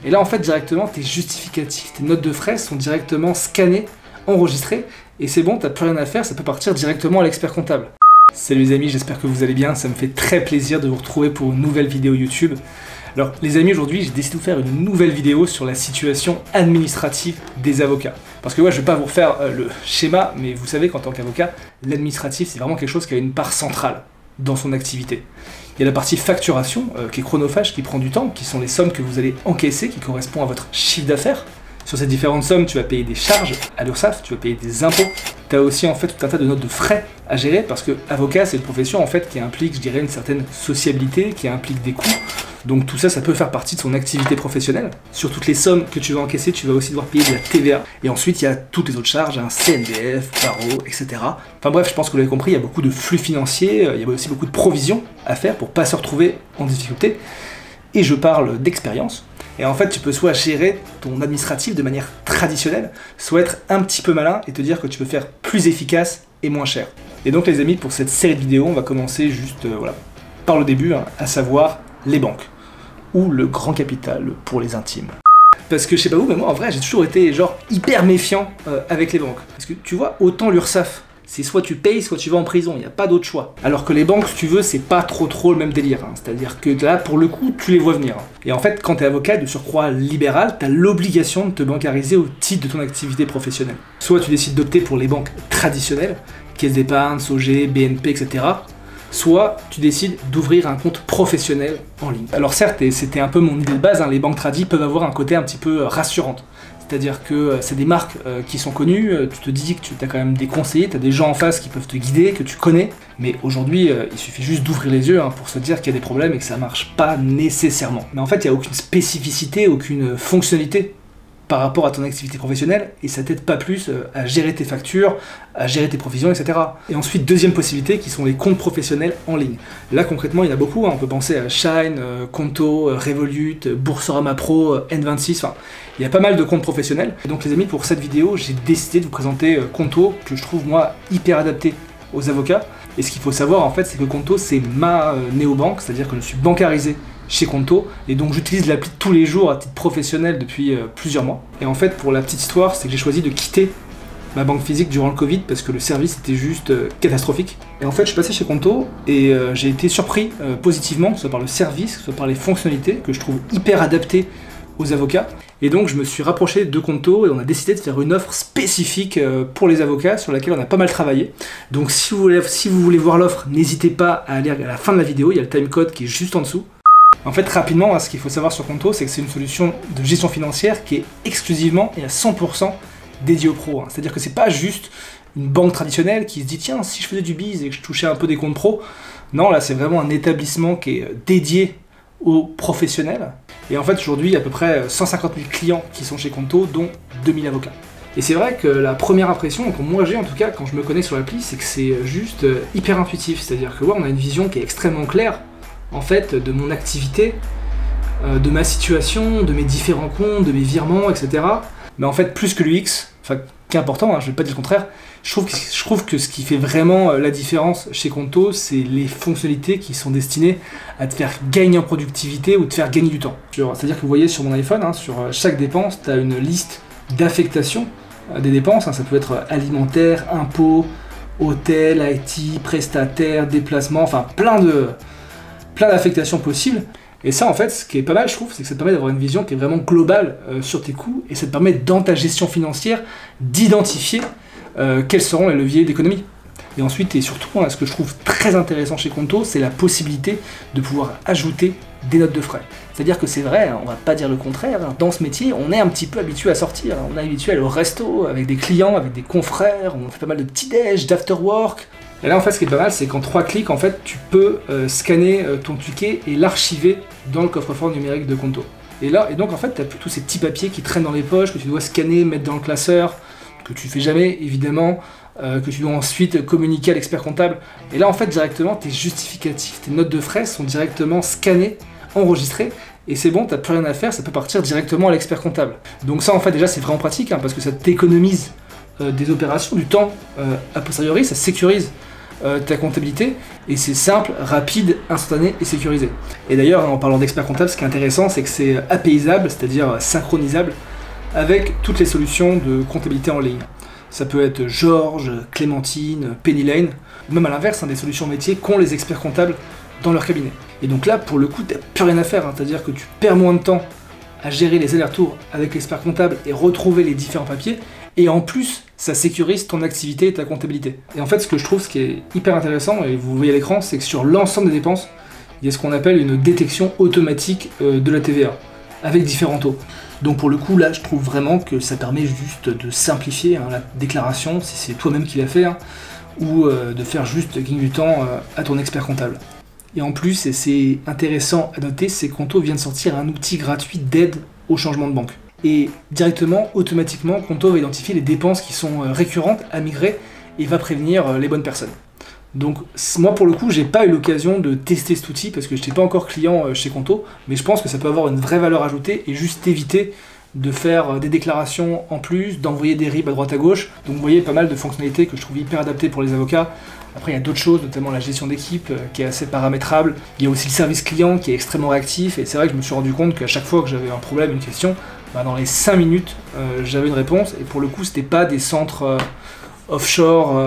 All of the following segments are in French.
Et là en fait directement tes justificatifs, tes notes de frais sont directement scannées, enregistrées, et c'est bon, t'as plus rien à faire, ça peut partir directement à l'expert comptable. Salut les amis, j'espère que vous allez bien, ça me fait très plaisir de vous retrouver pour une nouvelle vidéo YouTube. Alors les amis, aujourd'hui j'ai décidé de vous faire une nouvelle vidéo sur la situation administrative des avocats. Parce que ouais, je vais pas vous refaire le schéma, mais vous savez qu'en tant qu'avocat, l'administratif c'est vraiment quelque chose qui a une part centrale dans son activité. Il y a la partie facturation, qui est chronophage, qui prend du temps, qui sont les sommes que vous allez encaisser, qui correspondent à votre chiffre d'affaires. Sur ces différentes sommes, tu vas payer des charges à l'URSSAF, tu vas payer des impôts. Tu as aussi en fait tout un tas de notes de frais à gérer, parce que avocat, c'est une profession en fait qui implique, je dirais, une certaine sociabilité, qui implique des coûts. Donc tout ça, ça peut faire partie de son activité professionnelle. Sur toutes les sommes que tu vas encaisser, tu vas aussi devoir payer de la TVA. Et ensuite, il y a toutes les autres charges, un CNDF, barreau, etc. Enfin bref, je pense que vous l'avez compris, il y a beaucoup de flux financiers, il y a aussi beaucoup de provisions à faire pour pas se retrouver en difficulté. Et je parle d'expérience. Et en fait, tu peux soit gérer ton administratif de manière traditionnelle, soit être un petit peu malin et te dire que tu peux faire plus efficace et moins cher. Et donc les amis, pour cette série de vidéos, on va commencer juste par le début, à savoir les banques. Ou le grand capital pour les intimes. Parce que je sais pas vous, mais moi en vrai j'ai toujours été genre hyper méfiant avec les banques. Parce que tu vois, autant l'URSSAF, c'est soit tu payes, soit tu vas en prison, il n'y a pas d'autre choix. Alors que les banques, si tu veux, c'est pas trop le même délire. C'est-à-dire que là, pour le coup, tu les vois venir. Et en fait, quand tu es avocat de surcroît libéral, tu as l'obligation de te bancariser au titre de ton activité professionnelle. Soit tu décides d'opter pour les banques traditionnelles, caisse d'épargne, SOG, BNP, etc. Soit tu décides d'ouvrir un compte professionnel en ligne. Alors certes, et c'était un peu mon idée de base, les banques tradis peuvent avoir un côté un petit peu rassurant. C'est-à-dire que c'est des marques qui sont connues, tu te dis que tu as quand même des conseillers, tu as des gens en face qui peuvent te guider, que tu connais. Mais aujourd'hui, il suffit juste d'ouvrir les yeux pour se dire qu'il y a des problèmes et que ça marche pas nécessairement. Mais en fait, il n'y a aucune spécificité, aucune fonctionnalité par rapport à ton activité professionnelle, et ça t'aide pas plus à gérer tes factures, à gérer tes provisions, etc. Et ensuite, deuxième possibilité, qui sont les comptes professionnels en ligne. Là, concrètement, il y en a beaucoup, on peut penser à Shine, Conto, Revolut, Boursorama Pro, N26, enfin, il y a pas mal de comptes professionnels. Et donc les amis, pour cette vidéo, j'ai décidé de vous présenter Conto, que je trouve moi hyper adapté aux avocats. Et ce qu'il faut savoir en fait, c'est que Conto, c'est ma néobanque, c'est-à-dire que je suis bancarisé chez Conto, et donc j'utilise l'appli tous les jours à titre professionnel depuis plusieurs mois. Et en fait, pour la petite histoire, c'est que j'ai choisi de quitter ma banque physique durant le Covid parce que le service était juste catastrophique. Et en fait, je suis passé chez Conto et j'ai été surpris positivement, que ce soit par le service, que ce soit par les fonctionnalités, que je trouve hyper adaptées aux avocats. Et donc je me suis rapproché de Conto et on a décidé de faire une offre spécifique pour les avocats sur laquelle on a pas mal travaillé. Donc si vous voulez voir l'offre, n'hésitez pas à aller à la fin de la vidéo, il y a le timecode qui est juste en dessous. En fait, rapidement, ce qu'il faut savoir sur Conto, c'est que c'est une solution de gestion financière qui est exclusivement et à 100% dédiée aux pros. C'est-à-dire que c'est pas juste une banque traditionnelle qui se dit tiens, si je faisais du biz et que je touchais un peu des comptes pros. Non, là c'est vraiment un établissement qui est dédié aux professionnels. Et en fait, aujourd'hui, il y a à peu près 150 000 clients qui sont chez Conto, dont 2000 avocats. Et c'est vrai que la première impression que moi j'ai en tout cas quand je me connais sur l'appli, c'est que c'est juste hyper intuitif. C'est-à-dire que ouais, on a une vision qui est extrêmement claire en fait de mon activité, de ma situation, de mes différents comptes, de mes virements, etc. Mais en fait, plus que l'UX, enfin, qui est important, je vais pas dire le contraire, je trouve que ce qui fait vraiment la différence chez Conto, c'est les fonctionnalités qui sont destinées à te faire gagner en productivité ou te faire gagner du temps. C'est-à-dire que vous voyez sur mon iPhone, sur chaque dépense, tu as une liste d'affectation des dépenses, ça peut être alimentaire, impôts, hôtel, IT, prestataire, déplacement, enfin plein d'affectations possibles. Et ça en fait, ce qui est pas mal je trouve, c'est que ça te permet d'avoir une vision qui est vraiment globale sur tes coûts, et ça te permet dans ta gestion financière d'identifier quels seront les leviers d'économie. Et ensuite, et surtout, ce que je trouve très intéressant chez Conto, c'est la possibilité de pouvoir ajouter des notes de frais. C'est-à-dire que c'est vrai, on va pas dire le contraire, dans ce métier, on est un petit peu habitué à sortir, on est habitué à aller au resto, avec des clients, avec des confrères, on fait pas mal de petits-déj, d'after-work. Et là en fait ce qui est pas mal, c'est qu'en 3 clics en fait tu peux scanner ton ticket et l'archiver dans le coffre-fort numérique de Conto. Et donc en fait tu as plus tous ces petits papiers qui traînent dans les poches, que tu dois scanner, mettre dans le classeur, que tu fais jamais évidemment, que tu dois ensuite communiquer à l'expert comptable. Et là en fait directement tes justificatifs, tes notes de frais sont directement scannés, enregistrés, et c'est bon, t'as plus rien à faire, ça peut partir directement à l'expert comptable. Donc ça en fait déjà c'est vraiment pratique parce que ça t'économise des opérations, du temps a posteriori, ça sécurise ta comptabilité, et c'est simple, rapide, instantané et sécurisé. Et d'ailleurs, en parlant d'expert comptable, ce qui est intéressant, c'est que c'est apaisable, c'est-à-dire synchronisable, avec toutes les solutions de comptabilité en ligne. Ça peut être George, Clémentine, Penny Lane, ou même à l'inverse, des solutions métiers qu'ont les experts comptables dans leur cabinet. Et donc là, pour le coup, t'as plus rien à faire, c'est-à-dire que tu perds moins de temps à gérer les allers-retours avec l'expert comptable et retrouver les différents papiers, et en plus, ça sécurise ton activité et ta comptabilité. Et en fait, ce que je trouve, ce qui est hyper intéressant, et vous voyez à l'écran, c'est que sur l'ensemble des dépenses, il y a ce qu'on appelle une détection automatique de la TVA, avec différents taux. Donc pour le coup, là, je trouve vraiment que ça permet juste de simplifier la déclaration, si c'est toi-même qui l'as fait, ou de faire juste gagner du temps à ton expert comptable. Et en plus, et c'est intéressant à noter, c'est que Conto vient de sortir un outil gratuit d'aide au changement de banque. Et directement, automatiquement, Conto va identifier les dépenses qui sont récurrentes à migrer et va prévenir les bonnes personnes. Donc moi pour le coup, j'ai pas eu l'occasion de tester cet outil parce que je n'étais pas encore client chez Conto, mais je pense que ça peut avoir une vraie valeur ajoutée et juste éviter de faire des déclarations en plus, d'envoyer des RIB à droite à gauche. Donc vous voyez pas mal de fonctionnalités que je trouve hyper adaptées pour les avocats. Après il y a d'autres choses, notamment la gestion d'équipe qui est assez paramétrable. Il y a aussi le service client qui est extrêmement réactif, et c'est vrai que je me suis rendu compte qu'à chaque fois que j'avais un problème, une question, dans les 5 minutes j'avais une réponse, et pour le coup c'était pas des centres offshore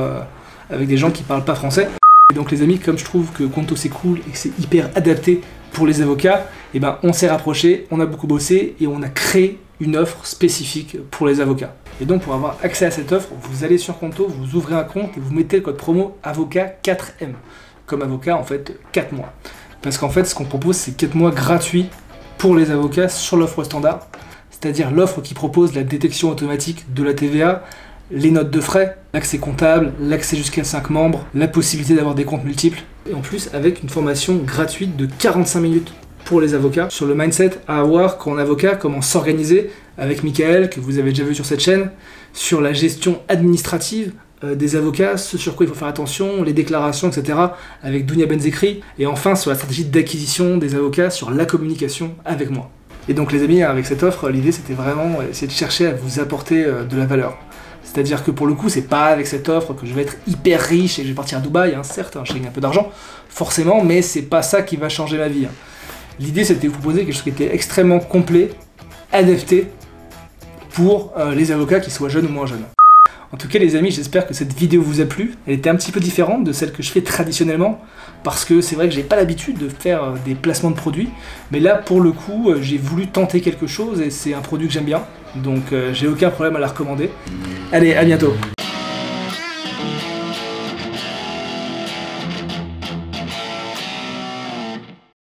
avec des gens qui parlent pas français. Et donc les amis, comme je trouve que Conto c'est cool et que c'est hyper adapté pour les avocats, et on s'est rapprochés, on a beaucoup bossé et on a créé une offre spécifique pour les avocats. Et donc pour avoir accès à cette offre, vous allez sur Conto, vous ouvrez un compte et vous mettez le code promo avocat4M. Comme avocat en fait 4 mois. Parce qu'en fait ce qu'on propose c'est 4 mois gratuits pour les avocats sur l'offre standard. C'est-à-dire l'offre qui propose la détection automatique de la TVA, les notes de frais, l'accès comptable, l'accès jusqu'à 5 membres, la possibilité d'avoir des comptes multiples. Et en plus avec une formation gratuite de 45 minutes pour les avocats sur le mindset à avoir quand on est avocat, comment s'organiser avec Michael, que vous avez déjà vu sur cette chaîne, sur la gestion administrative des avocats, ce sur quoi il faut faire attention, les déclarations, etc. avec Dounia Benzekri, et enfin sur la stratégie d'acquisition des avocats, sur la communication avec moi. Et donc les amis, avec cette offre, l'idée c'était vraiment essayer de chercher à vous apporter de la valeur. C'est-à-dire que pour le coup, c'est pas avec cette offre que je vais être hyper riche et que je vais partir à Dubaï, certes, je gagne un peu d'argent, forcément, mais c'est pas ça qui va changer ma vie. L'idée c'était de vous proposer quelque chose qui était extrêmement complet, adapté pour les avocats qui soient jeunes ou moins jeunes. En tout cas les amis, j'espère que cette vidéo vous a plu. Elle était un petit peu différente de celle que je fais traditionnellement, parce que c'est vrai que j'ai pas l'habitude de faire des placements de produits, mais là pour le coup j'ai voulu tenter quelque chose et c'est un produit que j'aime bien, donc j'ai aucun problème à la recommander. Allez, à bientôt.